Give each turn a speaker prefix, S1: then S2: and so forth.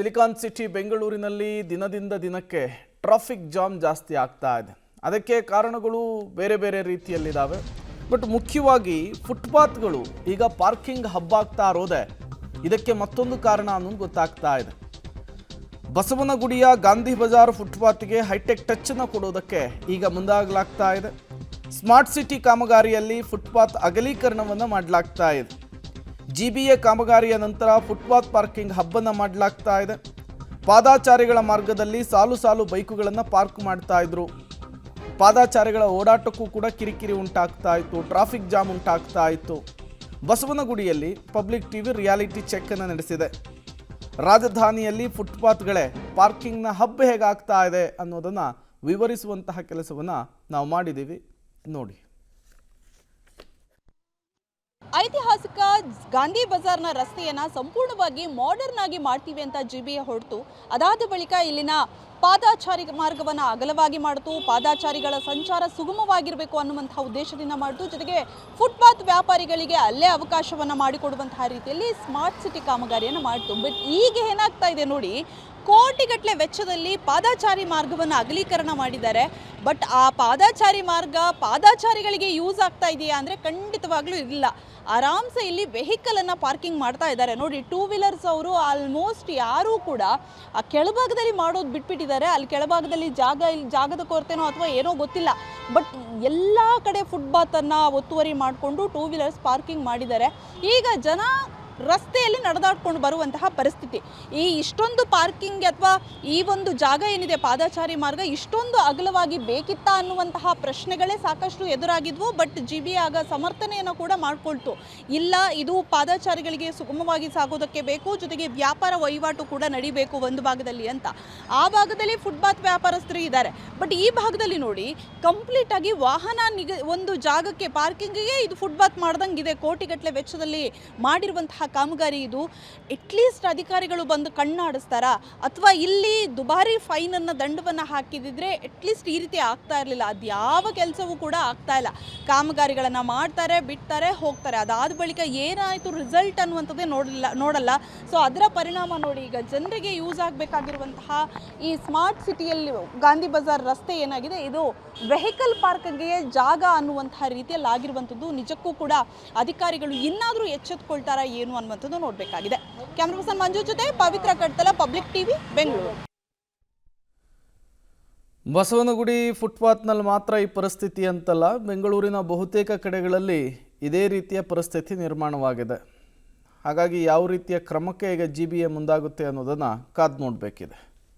S1: Silicon city ಬೆಂಗಳೂರಿನಲ್ಲಿ ದಿನದಿಂದ ದಿನಕ್ಕೆ ಟ್ರಾಫಿಕ್ ಜಾಮ್ ಜಾಸ್ತಿ ಆಗ್ತಾ ಇದೆ. ಅದಕ್ಕೆ ಕಾರಣಗಳು ಬೇರೆ ಬೇರೆ ರೀತಿಯಲ್ಲಿದ್ದಾವೆ. ಬಟ್ ಮುಖ್ಯವಾಗಿ ಫುಟ್ಪಾತ್ಗಳು ಈಗ ಪಾರ್ಕಿಂಗ್ ಹಬ್ ಆಗ್ತಾ ಇರೋದೆ ಇದಕ್ಕೆ ಮತ್ತೊಂದು ಕಾರಣ ಅನ್ನೋದು ಗೊತ್ತಾಗ್ತಾ ಇದೆ. ಬಸವನಗುಡಿಯ ಗಾಂಧಿ ಬಜಾರ್ ಫುಟ್ಪಾತ್ಗೆ ಹೈಟೆಕ್ ಟಚ್ ಅನ್ನು ಕೊಡೋದಕ್ಕೆ ಈಗ ಮುಂದಾಗಲಾಗ್ತಾ ಇದೆ. ಸ್ಮಾರ್ಟ್ ಸಿಟಿ ಕಾಮಗಾರಿಯಲ್ಲಿ ಫುಟ್ಪಾತ್ ಅಗಲೀಕರಣವನ್ನು ಮಾಡಲಾಗ್ತಾ ಇದೆ. ಜಿಬಿಎ ಕಾಮಗಾರಿಯ ನಂತರ ಫುಟ್ಪಾತ್ ಪಾರ್ಕಿಂಗ್ ಹಬ್ಬನ್ನು ಮಾಡಲಾಗ್ತಾ ಇದೆ. ಪಾದಾಚಾರಿಗಳ ಮಾರ್ಗದಲ್ಲಿ ಸಾಲು ಸಾಲು ಬೈಕುಗಳನ್ನು ಪಾರ್ಕ್ ಮಾಡ್ತಾ ಇದ್ರು. ಪಾದಾಚಾರಿಗಳ ಓಡಾಟಕ್ಕೂ ಕೂಡ ಕಿರಿಕಿರಿ ಉಂಟಾಗ್ತಾ ಇತ್ತು, ಟ್ರಾಫಿಕ್ ಜಾಮ್ ಉಂಟಾಗ್ತಾ ಇತ್ತು. ಬಸವನಗುಡಿಯಲ್ಲಿ ಪಬ್ಲಿಕ್ ಟಿವಿ ರಿಯಾಲಿಟಿ ಚೆಕ್ ಅನ್ನು ನಡೆಸಿದೆ. ರಾಜಧಾನಿಯಲ್ಲಿ ಫುಟ್ಪಾತ್ಗಳೇ ಪಾರ್ಕಿಂಗ್ನ ಹಬ್ ಹೇಗಾಗ್ತಾ ಇದೆ ಅನ್ನೋದನ್ನು ವಿವರಿಸುವಂತಹ ಕೆಲಸವನ್ನು ನಾವು ಮಾಡಿದ್ದೀವಿ, ನೋಡಿ.
S2: ಐತಿಹಾಸಿಕ ಗಾಂಧಿ ಬಜಾರ್ನ ರಸ್ತೆಯನ್ನು ಸಂಪೂರ್ಣವಾಗಿ ಮಾಡರ್ನ್ ಆಗಿ ಮಾಡ್ತೀವಿ ಅಂತ ಜಿಬಿಎ ಹೊರತು, ಅದಾದ ಬಳಿಕ ಇಲ್ಲಿನ ಪಾದಾಚಾರಿ ಮಾರ್ಗವನ್ನು ಅಗಲವಾಗಿ ಮಾಡಿತು. ಪಾದಾಚಾರಿಗಳ ಸಂಚಾರ ಸುಗಮವಾಗಿರಬೇಕು ಅನ್ನುವಂತಹ ಉದ್ದೇಶದಿಂದ ಮಾಡಿತು. ಜೊತೆಗೆ ಫುಟ್ಪಾತ್ ವ್ಯಾಪಾರಿಗಳಿಗೆ ಅಲ್ಲೇ ಅವಕಾಶವನ್ನು ಮಾಡಿಕೊಡುವಂತಹ ರೀತಿಯಲ್ಲಿ ಸ್ಮಾರ್ಟ್ ಸಿಟಿ ಕಾಮಗಾರಿಯನ್ನು ಮಾಡಿತು. ಬಟ್ ಈಗ ಏನಾಗ್ತಾ ಇದೆ ನೋಡಿ, ಕೋಟಿಗಟ್ಟಲೆ ವೆಚ್ಚದಲ್ಲಿ ಪಾದಾಚಾರಿ ಮಾರ್ಗವನ್ನು ಅಗಲೀಕರಣ ಮಾಡಿದ್ದಾರೆ. ಬಟ್ ಆ ಪಾದಾಚಾರಿ ಮಾರ್ಗ ಪಾದಾಚಾರಿಗಳಿಗೆ ಯೂಸ್ ಆಗ್ತಾ ಇದೆಯಾ ಅಂದರೆ ಖಂಡಿತವಾಗ್ಲೂ ಇಲ್ಲ. ಆರಾಮ್ಸೆ ಇಲ್ಲಿ ವೆಹಿಕಲನ್ನು ಪಾರ್ಕಿಂಗ್ ಮಾಡ್ತಾ ಇದ್ದಾರೆ ನೋಡಿ. ಟೂ ವೀಲರ್ಸ್ ಅವರು ಆಲ್ಮೋಸ್ಟ್ ಯಾರೂ ಕೂಡ ಆ ಕೆಳಭಾಗದಲ್ಲಿ ಮಾಡೋದು ಬಿಟ್ಬಿಟ್ಟಿದ್ದಾರೆ. ಅಲ್ಲಿ ಕೆಳಭಾಗದಲ್ಲಿ ಜಾಗದ ಕೊರತೆನೋ ಅಥವಾ ಏನೋ ಗೊತ್ತಿಲ್ಲ, ಬಟ್ ಎಲ್ಲ ಕಡೆ ಫುಟ್ಪಾತನ್ನು ಒತ್ತುವರಿ ಮಾಡಿಕೊಂಡು ಟೂ ವೀಲರ್ಸ್ ಪಾರ್ಕಿಂಗ್ ಮಾಡಿದ್ದಾರೆ. ಈಗ ಜನ ರಸ್ತೆಯಲ್ಲಿ ನಡೆದಾಡ್ಕೊಂಡು ಬರುವಂತಹ ಪರಿಸ್ಥಿತಿ. ಈ ಇಷ್ಟೊಂದು ಪಾರ್ಕಿಂಗ್ ಅಥವಾ ಈ ಒಂದು ಜಾಗ ಏನಿದೆ ಪಾದಾಚಾರಿ ಮಾರ್ಗ ಇಷ್ಟೊಂದು ಅಗಲವಾಗಿ ಬೇಕಿತ್ತಾ ಅನ್ನುವಂತಹ ಪ್ರಶ್ನೆಗಳೇ ಸಾಕಷ್ಟು ಎದುರಾಗಿದ್ವು. ಬಟ್ ಜಿಬಿಎ ಆಗ ಸಮರ್ಥನೆಯನ್ನು ಕೂಡ ಮಾಡಿಕೊಳ್ತು. ಇಲ್ಲ, ಇದು ಪಾದಾಚಾರಿಗಳಿಗೆ ಸುಗಮವಾಗಿ ಸಾಗೋದಕ್ಕೆ ಬೇಕು, ಜೊತೆಗೆ ವ್ಯಾಪಾರ ವಹಿವಾಟು ಕೂಡ ನಡಿಬೇಕು ಒಂದು ಭಾಗದಲ್ಲಿ ಅಂತ. ಆ ಭಾಗದಲ್ಲಿ ಫುಟ್ಪಾತ್ ವ್ಯಾಪಾರಸ್ಥರು ಇದ್ದಾರೆ. ಬಟ್ ಈ ಭಾಗದಲ್ಲಿ ನೋಡಿ, ಕಂಪ್ಲೀಟ್ ಆಗಿ ವಾಹನ ಒಂದು ಜಾಗಕ್ಕೆ ಪಾರ್ಕಿಂಗಿಗೆ ಇದು ಫುಟ್ಪಾತ್ ಮಾಡ್ದಂಗಿದೆ. ಕೋಟಿಗಟ್ಟಲೆ ವೆಚ್ಚದಲ್ಲಿ ಮಾಡಿರುವಂತಹ ಕಾಮಗಾರಿ ಇದು. ಅಟ್ಲೀಸ್ಟ್ ಅಧಿಕಾರಿಗಳು ಬಂದು ಕಣ್ಣಾಡಿಸ್ತಾರಾ, ಅಥವಾ ಇಲ್ಲಿ ದುಬಾರಿ ಫೈನನ್ನು ದಂಡವನ್ನು ಹಾಕಿದಿದ್ರೆ ಅಟ್ಲೀಸ್ಟ್ ಈ ರೀತಿ ಆಗ್ತಾ ಇರಲಿಲ್ಲ. ಅದು ಯಾವ ಕೆಲಸವೂ ಕೂಡ ಆಗ್ತಾ ಇಲ್ಲ. ಕಾಮಗಾರಿಗಳನ್ನು ಮಾಡ್ತಾರೆ, ಬಿಡ್ತಾರೆ, ಹೋಗ್ತಾರೆ. ಅದಾದ ಬಳಿಕ ಏನಾಯಿತು ರಿಸಲ್ಟ್ ಅನ್ನುವಂಥದ್ದೇ ನೋಡಲ್ಲ. ಸೊ ಅದರ ಪರಿಣಾಮ ನೋಡಿ, ಈಗ ಜನರಿಗೆ ಯೂಸ್ ಆಗಬೇಕಾಗಿರುವಂತಹ ಈ ಸ್ಮಾರ್ಟ್ ಸಿಟಿಯಲ್ಲಿ ಗಾಂಧಿ ಬಜಾರ್ ರಸ್ತೆ ಏನಾಗಿದೆ, ಇದು ವೆಹಿಕಲ್ ಪಾರ್ಕಿಂಗ್ಗೆ ಜಾಗ ಅನ್ನುವಂತಹ ರೀತಿಯಲ್ಲಿ ಆಗಿರುವಂಥದ್ದು. ನಿಜಕ್ಕೂ ಕೂಡ ಅಧಿಕಾರಿಗಳು ಇನ್ನಾದರೂ ಎಚ್ಚೆತ್ತುಕೊಳ್ತಾರಾ ಏನು ಅನ್ನುವಂಥದ್ದು ನೋಡಬೇಕಾಗಿದೆ. ಕ್ಯಾಮ್ರಾ ಪರ್ಸನ್ ಮಂಜು ಜೊತೆ ಪವಿತ್ರ ಕಡ್ತಲ, ಪಬ್ಲಿಕ್ ಟಿವಿ, ಬೆಂಗಳೂರು.
S1: ಬಸವನಗುಡಿ ಫುಟ್ಪಾತ್ನಲ್ಲಿ ಮಾತ್ರ ಈ ಪರಿಸ್ಥಿತಿ ಅಂತಲ್ಲ, ಬೆಂಗಳೂರಿನ ಬಹುತೇಕ ಕಡೆಗಳಲ್ಲಿ ಇದೇ ರೀತಿಯ ಪರಿಸ್ಥಿತಿ ನಿರ್ಮಾಣವಾಗಿದೆ. ಹಾಗಾಗಿ ಯಾವ ರೀತಿಯ ಕ್ರಮಕ್ಕೆ ಈಗ ಜಿಬಿಎ ಮುಂದಾಗುತ್ತೆ ಅನ್ನೋದನ್ನು ಕಾದು ನೋಡಬೇಕಿದೆ.